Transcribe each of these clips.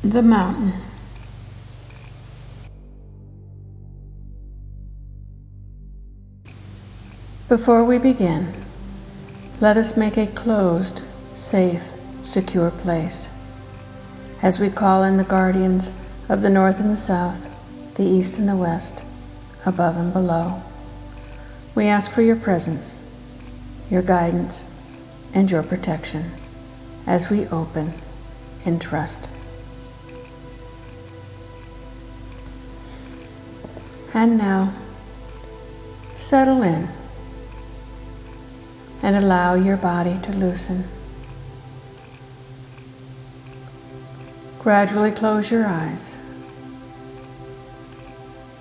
The mountain. Before we begin, let us make a closed, safe, secure place, as we call in the guardians of the north and the south, the east and the west, above and below. We ask for your presence, your guidance, and your protection as we open in trust. And now, settle in and allow your body to loosen. Gradually close your eyes.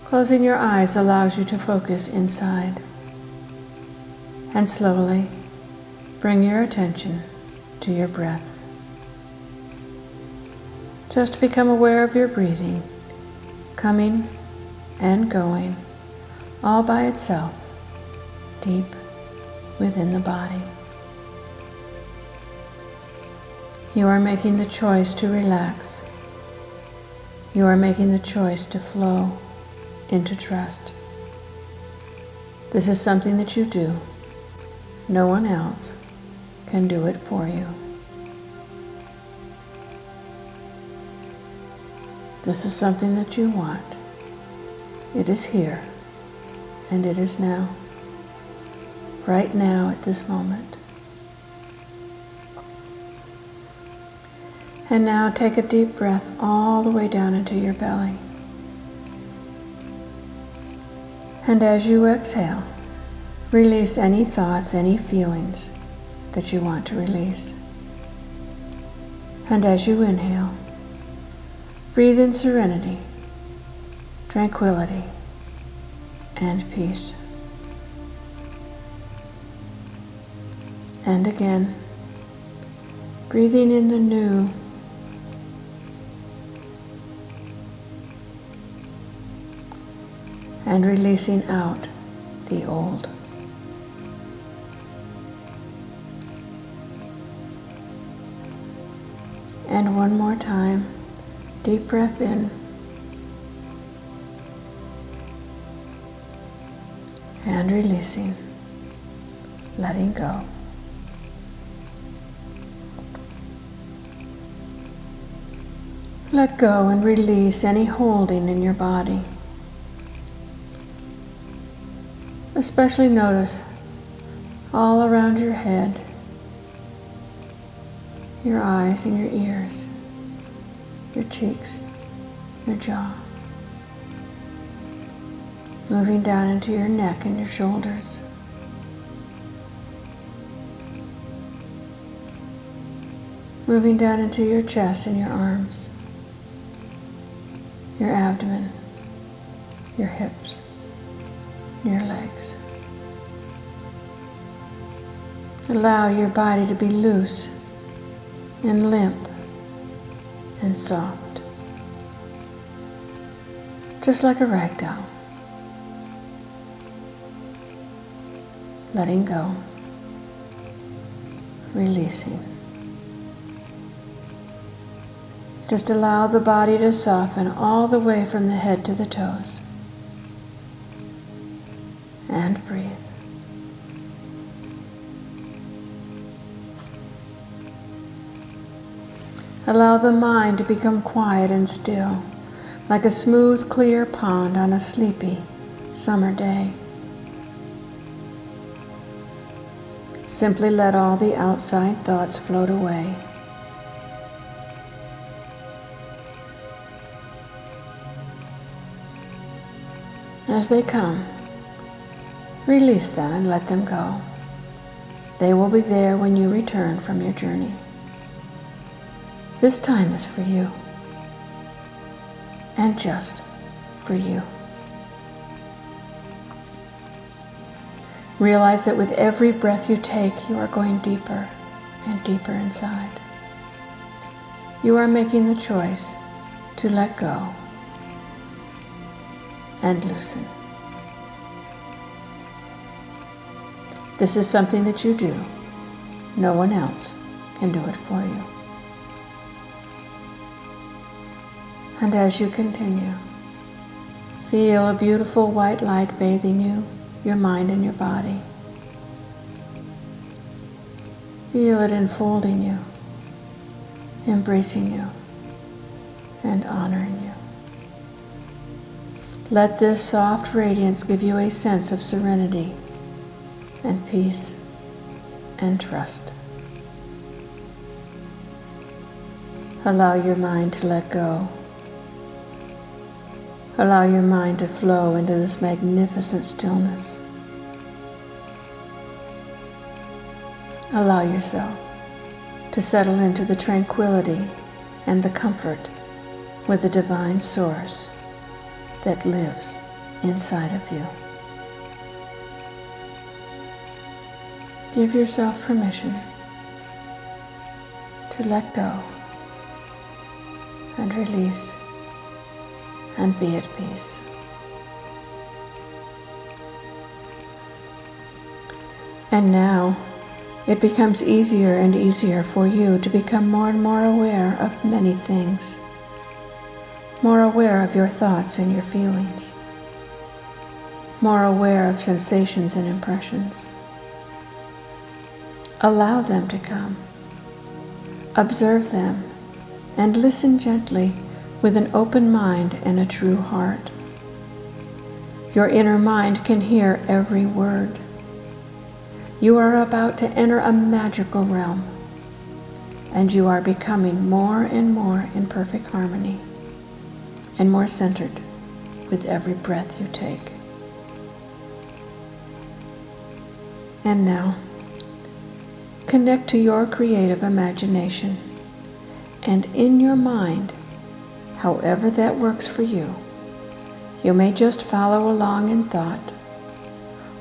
Closing your eyes allows you to focus inside. And slowly bring your attention to your breath. Just become aware of your breathing, coming and going, all by itself, deep within the body. You are making the choice to relax. You are making the choice to flow into trust. This is something that you do. No one else can do it for you. This is something that you want. It is here, and it is now. Right now at this moment. And now take a deep breath all the way down into your belly. And as you exhale, release any thoughts, any feelings that you want to release. And as you inhale, breathe in serenity, tranquility, and peace. And again, breathing in the new, and releasing out the old. And one more time, deep breath in, and releasing, letting go. Let go and release any holding in your body. Especially notice all around your head, your eyes and your ears, your cheeks, your jaw. Moving down into your neck and your shoulders. Moving down into your chest and your arms. Your abdomen, your hips, your legs. Allow your body to be loose and limp and soft, just like a rag doll. Letting go, releasing. Just allow the body to soften all the way from the head to the toes. And breathe. Allow the mind to become quiet and still, like a smooth, clear pond on a sleepy summer day. Simply let all the outside thoughts float away. As they come, release them and let them go. They will be there when you return from your journey. This time is for you, and just for you. Realize that with every breath you take, you are going deeper and deeper inside. You are making the choice to let go and loosen. This is something that you do. No one else can do it for you. And as you continue, feel a beautiful white light bathing you, your mind and your body. Feel it enfolding you, embracing you, and honoring you. Let this soft radiance give you a sense of serenity and peace and trust. Allow your mind to let go. Allow your mind to flow into this magnificent stillness. Allow yourself to settle into the tranquility and the comfort with the divine source that lives inside of you. Give yourself permission to let go and release and be at peace. And now it becomes easier and easier for you to become more and more aware of many things, more aware of your thoughts and your feelings, more aware of sensations and impressions. Allow them to come. Observe them and listen gently with an open mind and a true heart. Your inner mind can hear every word. You are about to enter a magical realm, and you are becoming more and more in perfect harmony and more centered with every breath you take. And now, connect to your creative imagination, and in your mind, however that works for you, you may just follow along in thought,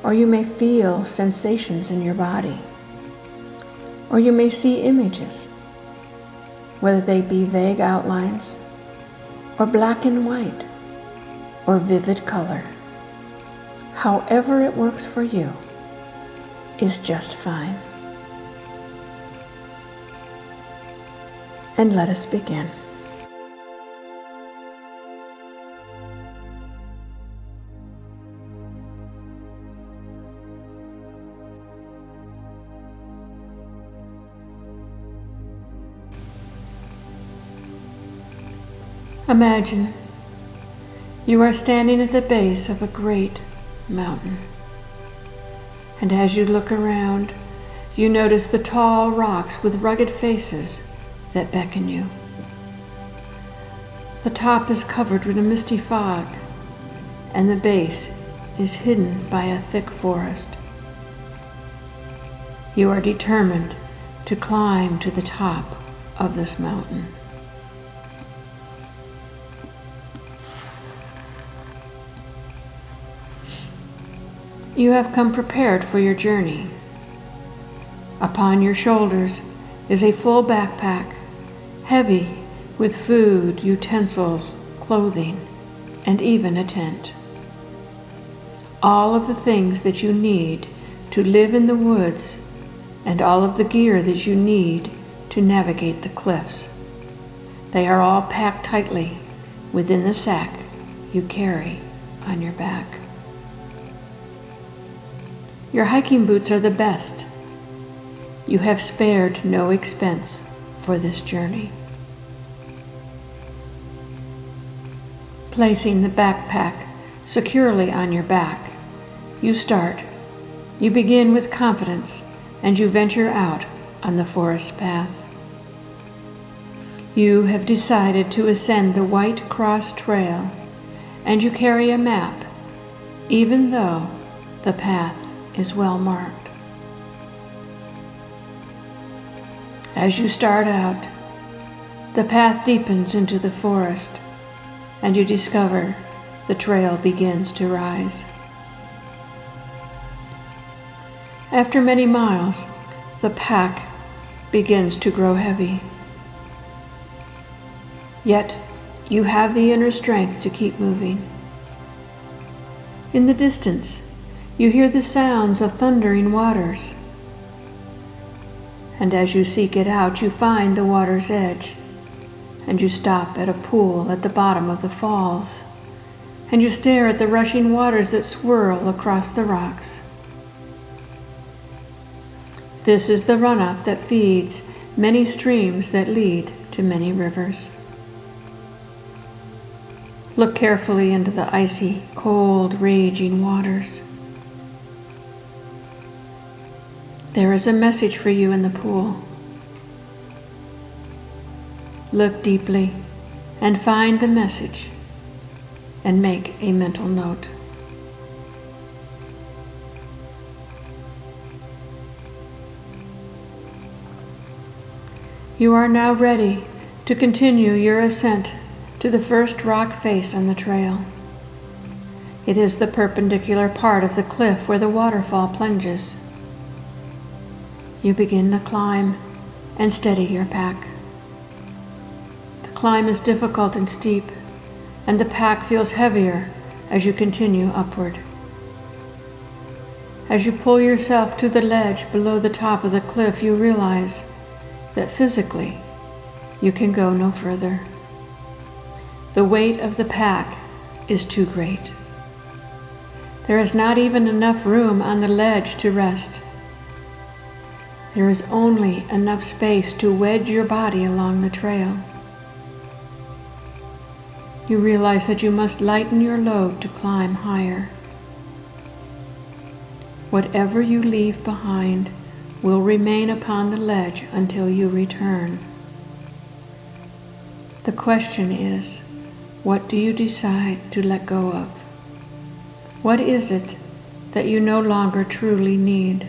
or you may feel sensations in your body, or you may see images, whether they be vague outlines, or black and white, or vivid color. However it works for you is just fine. And let us begin. Imagine you are standing at the base of a great mountain. And as you look around, you notice the tall rocks with rugged faces that beckon you. The top is covered with a misty fog, and the base is hidden by a thick forest. You are determined to climb to the top of this mountain. You have come prepared for your journey. Upon your shoulders is a full backpack, heavy with food, utensils, clothing, and even a tent. All of the things that you need to live in the woods, and all of the gear that you need to navigate the cliffs. They are all packed tightly within the sack you carry on your back. Your hiking boots are the best. You have spared no expense for this journey. Placing the backpack securely on your back, you start. You begin with confidence, and you venture out on the forest path. You have decided to ascend the White Cross Trail, and you carry a map, even though the path is well marked. As you start out, the path deepens into the forest, and you discover the trail begins to rise. After many miles, the pack begins to grow heavy. Yet, you have the inner strength to keep moving. In the distance, you hear the sounds of thundering waters. And as you seek it out, you find the water's edge, and you stop at a pool at the bottom of the falls, and you stare at the rushing waters that swirl across the rocks. This is the runoff that feeds many streams that lead to many rivers. Look carefully into the icy, cold, raging waters. There is a message for you in the pool. Look deeply and find the message and make a mental note. You are now ready to continue your ascent to the first rock face on the trail. It is the perpendicular part of the cliff where the waterfall plunges. You begin to climb and steady your pack. The climb is difficult and steep, and the pack feels heavier as you continue upward. As you pull yourself to the ledge below the top of the cliff, you realize that physically you can go no further. The weight of the pack is too great. There is not even enough room on the ledge to rest. There is only enough space to wedge your body along the trail. You realize that you must lighten your load to climb higher. Whatever you leave behind will remain upon the ledge until you return. The question is, what do you decide to let go of? What is it that you no longer truly need?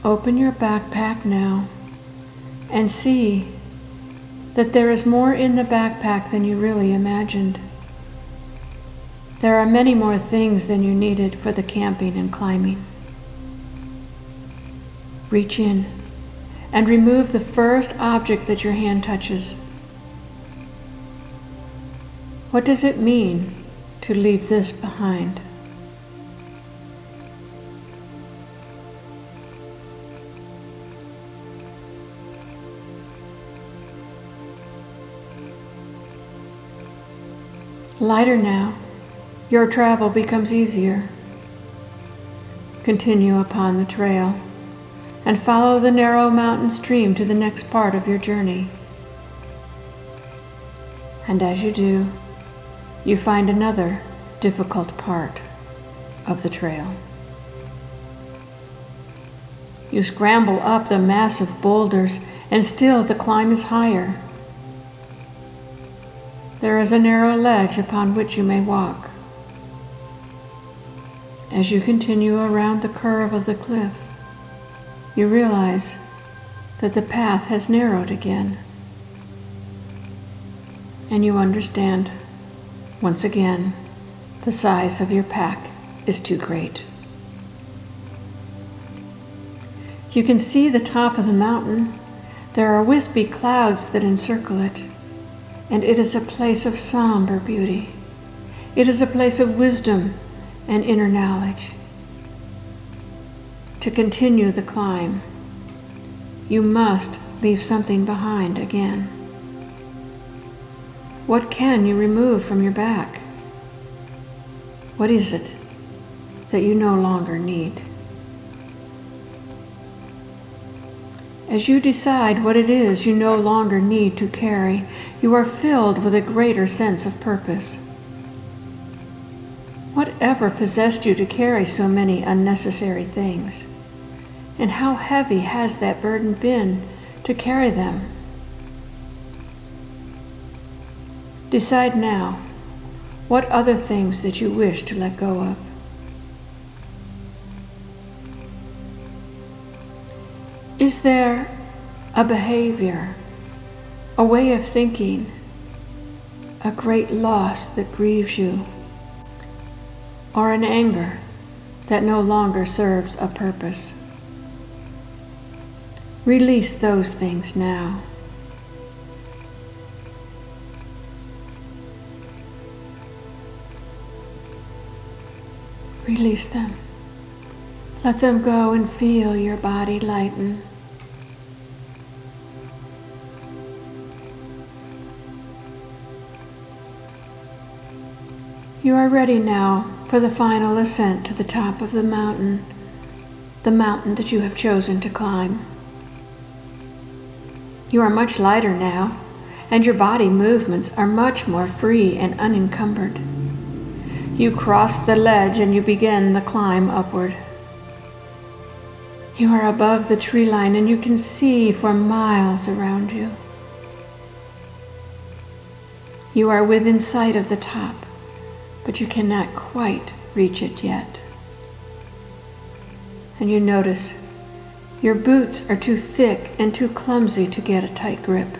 Open your backpack now and see that there is more in the backpack than you really imagined. There are many more things than you needed for the camping and climbing. Reach in and remove the first object that your hand touches. What does it mean to leave this behind? Lighter now, your travel becomes easier. Continue upon the trail and follow the narrow mountain stream to the next part of your journey. And as you do, you find another difficult part of the trail. You scramble up the massive boulders, and still the climb is higher. There is a narrow ledge upon which you may walk. As you continue around the curve of the cliff, you realize that the path has narrowed again. And you understand, once again, the size of your pack is too great. You can see the top of the mountain. There are wispy clouds that encircle it. And it is a place of somber beauty. It is a place of wisdom and inner knowledge. To continue the climb, you must leave something behind again. What can you remove from your back? What is it that you no longer need? As you decide what it is you no longer need to carry, you are filled with a greater sense of purpose. Whatever possessed you to carry so many unnecessary things? And how heavy has that burden been to carry them? Decide now what other things that you wish to let go of. Is there a behavior, a way of thinking, a great loss that grieves you, or an anger that no longer serves a purpose? Release those things now. Release them. Let them go and feel your body lighten. You are ready now for the final ascent to the top of the mountain that you have chosen to climb. You are much lighter now, and your body movements are much more free and unencumbered. You cross the ledge and you begin the climb upward. You are above the tree line and you can see for miles around you. You are within sight of the top, but you cannot quite reach it yet. And you notice your boots are too thick and too clumsy to get a tight grip.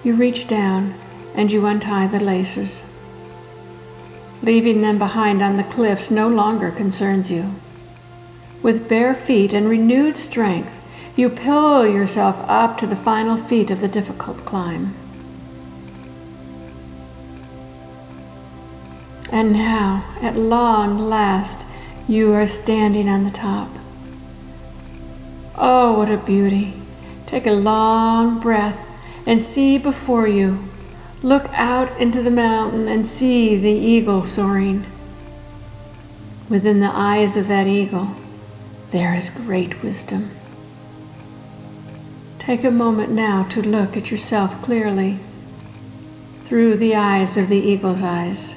You reach down and you untie the laces. Leaving them behind on the cliffs no longer concerns you. With bare feet and renewed strength, you pull yourself up to the final feet of the difficult climb. And now, at long last, you are standing on the top. Oh, what a beauty. Take a long breath and see before you. Look out into the mountain and see the eagle soaring. Within the eyes of that eagle, there is great wisdom. Take a moment now to look at yourself clearly through the eyes of the eagle's eyes.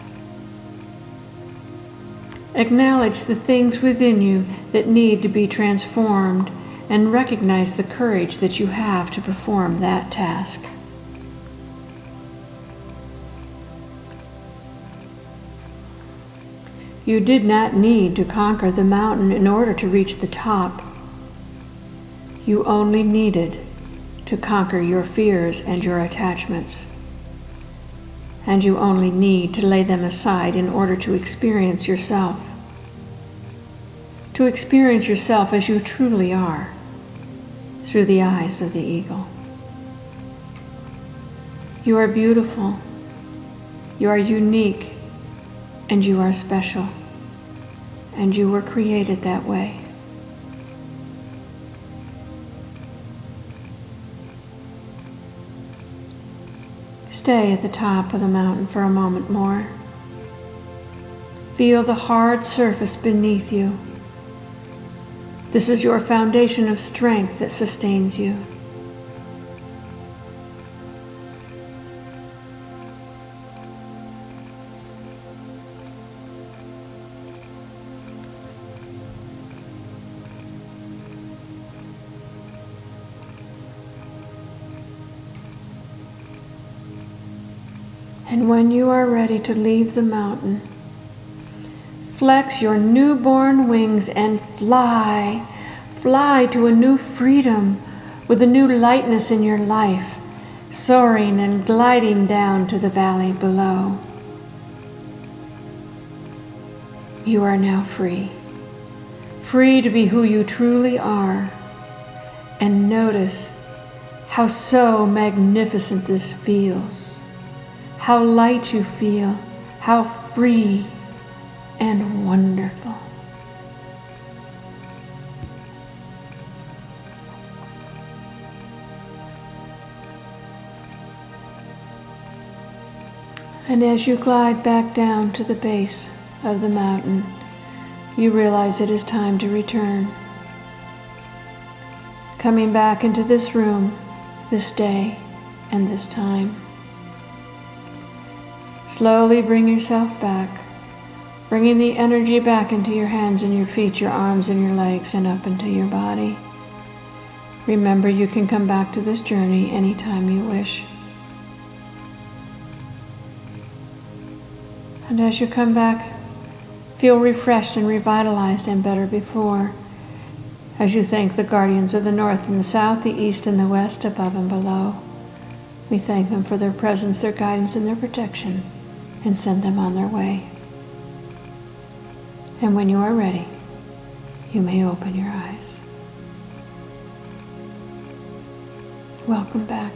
Acknowledge the things within you that need to be transformed and recognize the courage that you have to perform that task. You did not need to conquer the mountain in order to reach the top. You only needed to conquer your fears and your attachments. And you only need to lay them aside in order to experience yourself. To experience yourself as you truly are, through the eyes of the eagle. You are beautiful, you are unique, and you are special, and you were created that way. Stay at the top of the mountain for a moment more. Feel the hard surface beneath you. This is your foundation of strength that sustains you. And when you are ready to leave the mountain, flex your newborn wings and fly. Fly to a new freedom with a new lightness in your life, soaring and gliding down to the valley below. You are now free. Free to be who you truly are. And notice how so magnificent this feels. How light you feel, how free and wonderful. And as you glide back down to the base of the mountain, you realize it is time to return. Coming back into this room, this day, and this time. Slowly bring yourself back, bringing the energy back into your hands and your feet, your arms and your legs, and up into your body. Remember, you can come back to this journey anytime you wish. And as you come back, feel refreshed and revitalized and better before, as you thank the guardians of the north and the south, the east and the west, above and below. We thank them for their presence, their guidance, and their protection, and send them on their way. And when you are ready, you may open your eyes. Welcome back.